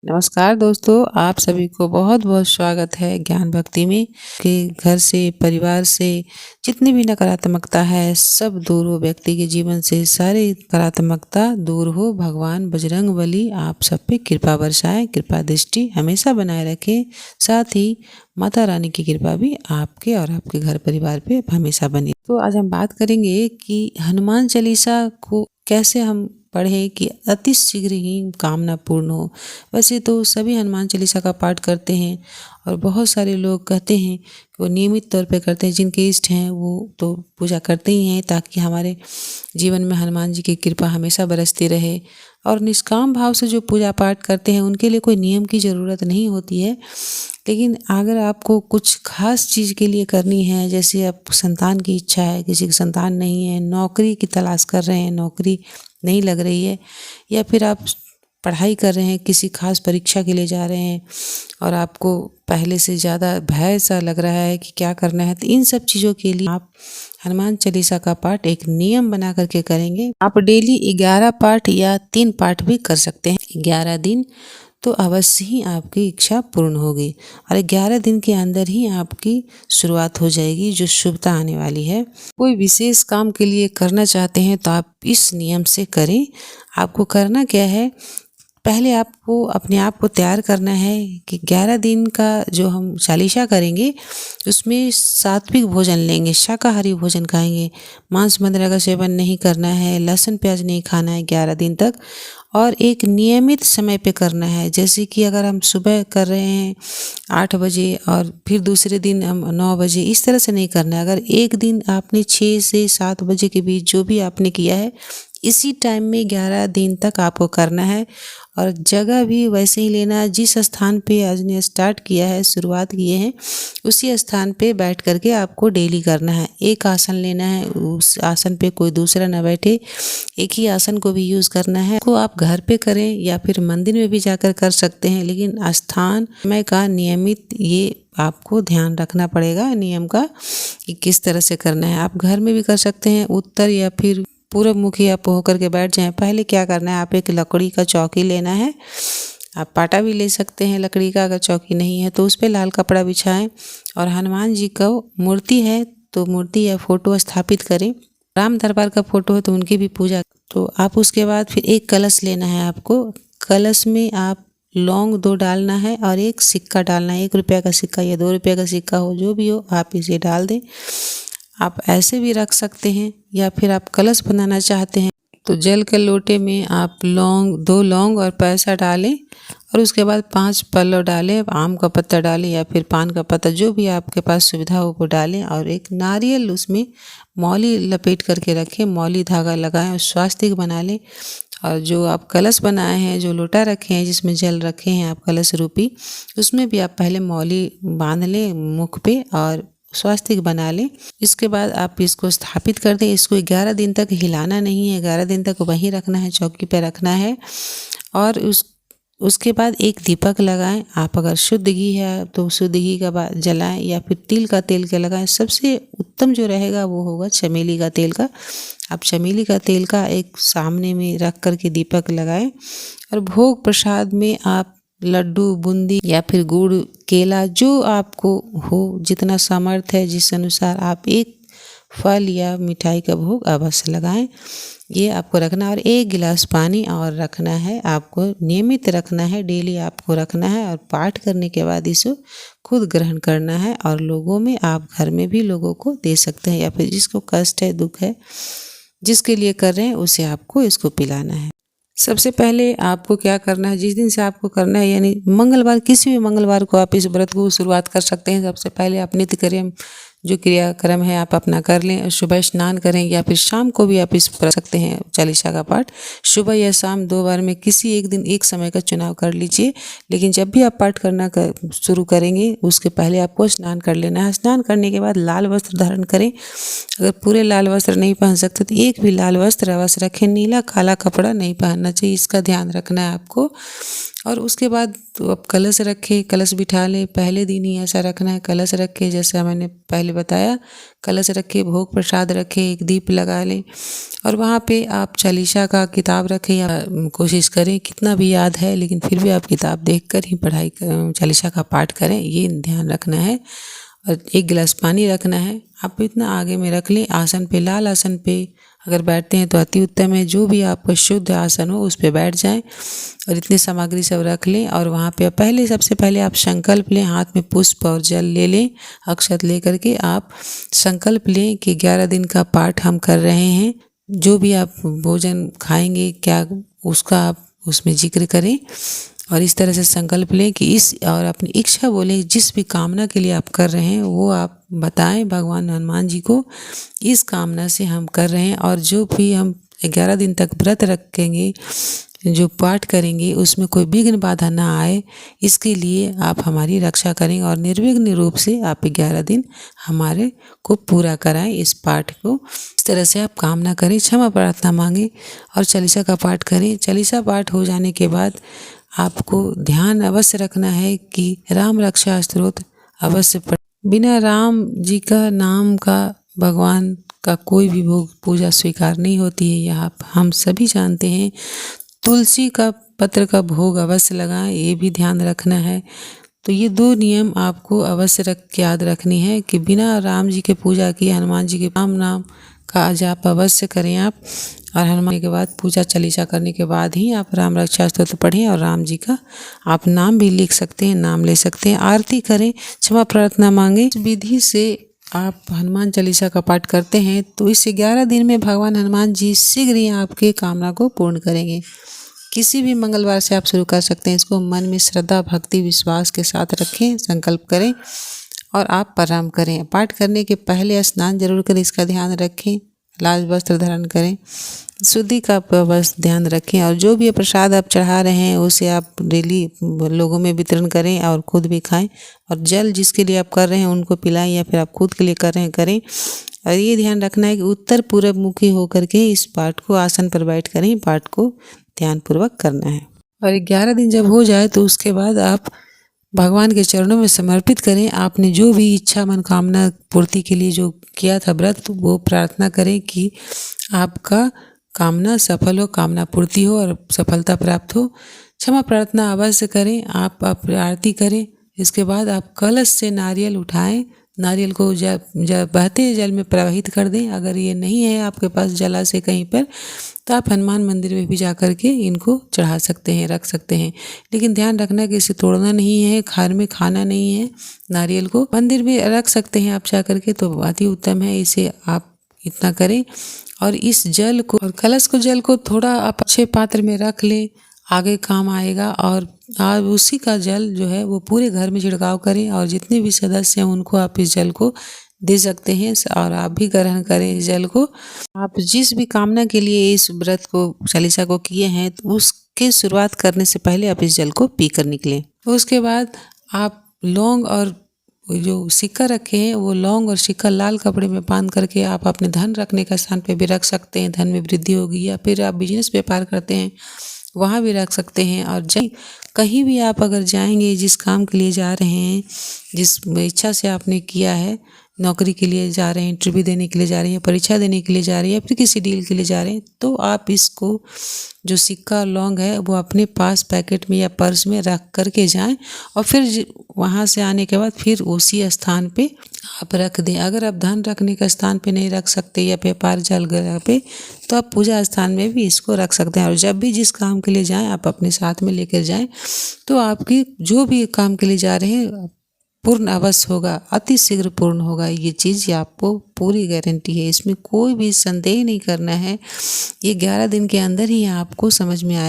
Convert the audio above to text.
नमस्कार दोस्तों, आप सभी को बहुत बहुत स्वागत है ज्ञान भक्ति में। कि घर से, परिवार से जितनी भी नकारात्मकता है सब दूर हो, व्यक्ति के जीवन से सारी नकारात्मकता दूर हो। भगवान बजरंग बली आप सब पे कृपा बरसाएं, कृपा दृष्टि हमेशा बनाए रखें। साथ ही माता रानी की कृपा भी आपके और आपके घर परिवार पे हमेशा बनी। तो आज हम बात करेंगे कि हनुमान चालीसा को कैसे हम पढ़ें कि अति शीघ्र ही कामना पूर्ण हो। वैसे तो सभी हनुमान चालीसा का पाठ करते हैं और बहुत सारे लोग कहते हैं कि वो नियमित तौर पे करते हैं। जिनके इष्ट हैं वो तो पूजा करते ही हैं ताकि हमारे जीवन में हनुमान जी की कृपा हमेशा बरसती रहे। और निष्काम भाव से जो पूजा पाठ करते हैं उनके लिए कोई नियम की ज़रूरत नहीं होती है। लेकिन अगर आपको कुछ खास चीज़ के लिए करनी है, जैसे आप संतान की इच्छा है, किसी की संतान नहीं है, नौकरी की तलाश कर रहे हैं, नौकरी नहीं लग रही है, या फिर आप पढ़ाई कर रहे हैं, किसी खास परीक्षा के लिए जा रहे हैं और आपको पहले से ज़्यादा भय सा लग रहा है कि क्या करना है, तो इन सब चीज़ों के लिए आप हनुमान चालीसा का पाठ एक नियम बना करके करेंगे। आप डेली 11 पाठ या 3 पाठ भी कर सकते हैं 11 दिन, तो अवश्य ही आपकी इच्छा पूर्ण होगी और 11 दिन के अंदर ही आपकी शुरुआत हो जाएगी जो शुभता आने वाली है। कोई विशेष काम के लिए करना चाहते हैं तो आप इस नियम से करें। आपको करना क्या है, पहले आपको अपने आप को तैयार करना है कि 11 दिन का जो हम चालीसा करेंगे उसमें सात्विक भोजन लेंगे, शाकाहारी भोजन खाएंगे, मांस वगैरह का सेवन नहीं करना है, लहसुन प्याज नहीं खाना है 11 दिन तक। और एक नियमित समय पे करना है, जैसे कि अगर हम सुबह कर रहे हैं 8 बजे और फिर दूसरे दिन हम 9 बजे, इस तरह से नहीं करना है। अगर एक दिन आपने 6 से 7 बजे के बीच जो भी आपने किया है इसी टाइम में 11 दिन तक आपको करना है। और जगह भी वैसे ही लेना है, जिस स्थान पे आज ने स्टार्ट किया है, शुरुआत किए हैं, उसी स्थान पे बैठ करके आपको डेली करना है। एक आसन लेना है, उस आसन पे कोई दूसरा ना बैठे, एक ही आसन को भी यूज़ करना है। को आप घर पे करें या फिर मंदिर में भी जाकर कर सकते हैं, लेकिन स्थान समय का नियमित ये आपको ध्यान रखना पड़ेगा नियम का कि किस तरह से करना है। आप घर में भी कर सकते हैं, उत्तर या फिर पूर्व मुखी आप होकर के बैठ जाएं। पहले क्या करना है, आप एक लकड़ी का चौकी लेना है, आप पाटा भी ले सकते हैं लकड़ी का, अगर चौकी नहीं है तो उस पर लाल कपड़ा बिछाएं और हनुमान जी का मूर्ति है तो मूर्ति या फोटो स्थापित करें। राम दरबार का फोटो है तो उनकी भी पूजा। तो आप उसके बाद फिर एक कलश लेना है आपको। कलश में आप लौंग 2 डालना है और एक सिक्का डालना है, 1 रुपये का सिक्का या 2 रुपये का सिक्का हो, जो भी हो आप इसे डाल दें। आप ऐसे भी रख सकते हैं या फिर आप कलश बनाना चाहते हैं तो जल के लोटे में आप 2 लौंग और पैसा डालें और उसके बाद 5 पल्लव डालें, आम का पत्ता डालें या फिर पान का पत्ता, जो भी आपके पास सुविधा हो वो डालें। और एक नारियल उसमें मौली लपेट करके रखें, मौली धागा लगाएं और स्वास्तिक बना लें। और जो आप कलश बनाए हैं, जो लोटा रखे हैं जिसमें जल रखे हैं आप कलश रूपी, उसमें भी आप पहले मौली बांध लें मुख पे और स्वास्तिक बना लें। इसके बाद आप इसको स्थापित कर दें। इसको 11 दिन तक हिलाना नहीं है, 11 दिन तक वहीं रखना है, चौकी पे रखना है। और उसके बाद एक दीपक लगाएं। आप अगर शुद्ध घी है तो शुद्ध घी का जलाएं या फिर तिल का तेल का लगाएं। सबसे उत्तम जो रहेगा वो होगा चमेली का तेल का। आप चमेली का तेल का एक सामने में रख करके दीपक लगाएं। और भोग प्रसाद में आप लड्डू, बूंदी या फिर गुड़, केला, जो आपको हो, जितना सामर्थ्य है जिस अनुसार आप एक फल या मिठाई का भोग अवश्य लगाएं। ये आपको रखना और 1 गिलास पानी और रखना है। आपको नियमित रखना है, डेली आपको रखना है और पाठ करने के बाद इसको खुद ग्रहण करना है। और लोगों में, आप घर में भी लोगों को दे सकते हैं या फिर जिसको कष्ट है, दुख है, जिसके लिए कर रहे हैं उसे आपको इसको पिलाना है। सबसे पहले आपको क्या करना है, जिस दिन से आपको करना है, यानी मंगलवार, किसी भी मंगलवार को आप इस व्रत को शुरुआत कर सकते हैं। सबसे पहले आप नित्यक्रम जो क्रियाक्रम है आप अपना कर लें। सुबह स्नान करें या फिर शाम को भी आप इस कर सकते हैं चालीसा का पाठ। सुबह या शाम 2 बार में किसी एक दिन एक समय का चुनाव कर लीजिए। लेकिन जब भी आप पाठ करना शुरू करेंगे उसके पहले आपको स्नान कर लेना है। स्नान करने के बाद लाल वस्त्र धारण करें। अगर पूरे लाल वस्त्र नहीं पहन सकते तो एक भी लाल वस्त्र अवश्य रखें। नीला काला कपड़ा नहीं पहनना चाहिए, इसका ध्यान रखना है आपको। और उसके बाद तो अब कलश रखे, कलश बिठा ले। पहले दिन ही ऐसा रखना है, कलश रखे जैसा मैंने पहले बताया, कलश रखे, भोग प्रसाद रखे, एक दीप लगा लें और वहाँ पे आप चालीसा का किताब रखें या कोशिश करें, कितना भी याद है लेकिन फिर भी आप किताब देखकर ही पढ़ाई चालीसा का पाठ करें, ये ध्यान रखना है। और एक गिलास पानी रखना है। आप इतना आगे में रख लें। आसन पे, लाल आसन पे अगर बैठते हैं तो अति उत्तम है। जो भी आपका शुद्ध आसन हो उस पे बैठ जाएं और इतनी सामग्री सब रख लें। और वहाँ पे पहले, सबसे पहले आप संकल्प लें, हाथ में पुष्प और जल ले लें, अक्षत ले करके आप संकल्प लें कि 11 दिन का पाठ हम कर रहे हैं। जो भी आप भोजन खाएंगे क्या उसका आप उसमें जिक्र करें और इस तरह से संकल्प लें कि इस, और अपनी इच्छा बोलें, जिस भी कामना के लिए आप कर रहे हैं वो आप बताएं भगवान हनुमान जी को, इस कामना से हम कर रहे हैं। और जो भी हम 11 दिन तक व्रत रखेंगे, जो पाठ करेंगे उसमें कोई विघ्न बाधा ना आए, इसके लिए आप हमारी रक्षा करें और निर्विघ्न रूप से आप 11 दिन हमारे को पूरा कराएं इस पाठ को। इस तरह से आप कामना करें, क्षमा प्रार्थना मांगें और चालीसा का पाठ करें। चालीसा पाठ हो जाने के बाद आपको ध्यान अवश्य रखना है कि राम रक्षा स्तोत्र अवश्य पढ़। बिना राम जी का नाम का भगवान का कोई भी भोग पूजा स्वीकार नहीं होती है, यह हम सभी जानते हैं। तुलसी का पत्र का भोग अवश्य लगाएं, ये भी ध्यान रखना है। तो ये 2 नियम आपको अवश्य याद रखनी है कि बिना राम जी के पूजा किए, हनुमान जी के राम नाम का जाप अवश्य करें आप। और हनुमान के बाद पूजा चालीसा करने के बाद ही आप राम रक्षा स्तोत्र पढ़ें और राम जी का आप नाम भी लिख सकते हैं, नाम ले सकते हैं, आरती करें, क्षमा प्रार्थना मांगें। इस विधि से आप हनुमान चालीसा का पाठ करते हैं तो इस 11 दिन में भगवान हनुमान जी शीघ्र ही आपके कामना को पूर्ण करेंगे। किसी भी मंगलवार से आप शुरू कर सकते हैं। इसको मन में श्रद्धा, भक्ति, विश्वास के साथ रखें, संकल्प करें और आप प्रारंभ करें। पाठ करने के पहले स्नान जरूर करें, इसका ध्यान रखें। लाल वस्त्र धारण करें, शुद्धि का बस ध्यान रखें। और जो भी प्रसाद आप चढ़ा रहे हैं उसे आप डेली लोगों में वितरण करें और खुद भी खाएं। और जल जिसके लिए आप कर रहे हैं उनको पिलाएं या फिर आप खुद के लिए कर रहे हैं करें। और ये ध्यान रखना है कि उत्तर पूर्व मुखी होकर के इस पाठ को, आसन पर बैठ कर ही पाठ को ध्यानपूर्वक करना है। और 11 दिन जब हो जाए तो उसके बाद आप भगवान के चरणों में समर्पित करें। आपने जो भी इच्छा, मनोकामना पूर्ति के लिए जो किया था व्रत, वो प्रार्थना करें कि आपका कामना सफल हो, कामना पूर्ति हो और सफलता प्राप्त हो। क्षमा प्रार्थना अवश्य करें। आप आरती करें। इसके बाद आप कलश से नारियल उठाएं, नारियल को बहते जल में प्रवाहित कर दें। अगर ये नहीं है आपके पास जलाशय कहीं पर तो आप हनुमान मंदिर में भी जा कर के इनको चढ़ा सकते हैं, रख सकते हैं। लेकिन ध्यान रखना कि इसे तोड़ना नहीं है, घर में खाना नहीं है। नारियल को मंदिर में रख सकते हैं आप जा कर के, तो बहुत ही उत्तम है। इसे आप इतना करें और इस जल को और कलश को, जल को थोड़ा आप अच्छे पात्र में रख लें, आगे काम आएगा। और आप उसी का जल जो है वो पूरे घर में छिड़काव करें और जितने भी सदस्य हैं उनको आप इस जल को दे सकते हैं और आप भी ग्रहण करें इस जल को। आप जिस भी कामना के लिए इस व्रत को, चालीसा को किए हैं, तो उसके शुरुआत करने से पहले आप इस जल को पी कर निकलें। उसके बाद आप लौंग और जो सिक्का रखे हैं वो लौंग और सिक्का लाल कपड़े में बांध करके आप अपने धन रखने का स्थान पे भी रख सकते हैं। धन में वृद्धि होगी। या फिर आप बिजनेस व्यापार करते हैं वहाँ भी रख सकते हैं। और कहीं भी आप अगर जाएंगे, जिस काम के लिए जा रहे हैं, जिस इच्छा से आपने किया है, नौकरी के लिए जा रहे हैं, इंटरव्यू देने के लिए जा रहे हैं, परीक्षा देने के लिए जा रहे हैं या फिर किसी डील के लिए जा रहे हैं, तो आप इसको जो सिक्का लौंग है वो अपने पास पैकेट में या पर्स में रख करके जाएं और फिर वहाँ से आने के बाद फिर उसी स्थान पे आप रख दें। अगर आप धन रखने का स्थान पे नहीं रख सकते या व्यापार जगह पे, तो आप पूजा स्थान में भी इसको रख सकते हैं। और जब भी जिस काम के लिए जाएं आप अपने साथ में लेकर जाएं, तो आपकी जो भी काम के लिए जा रहे हैं पूर्ण अवश्य होगा, अति शीघ्र पूर्ण होगा। ये चीज़ आपको पूरी गारंटी है, इसमें कोई भी संदेह नहीं करना है। ये 11 दिन के अंदर ही आपको समझ में आएगा।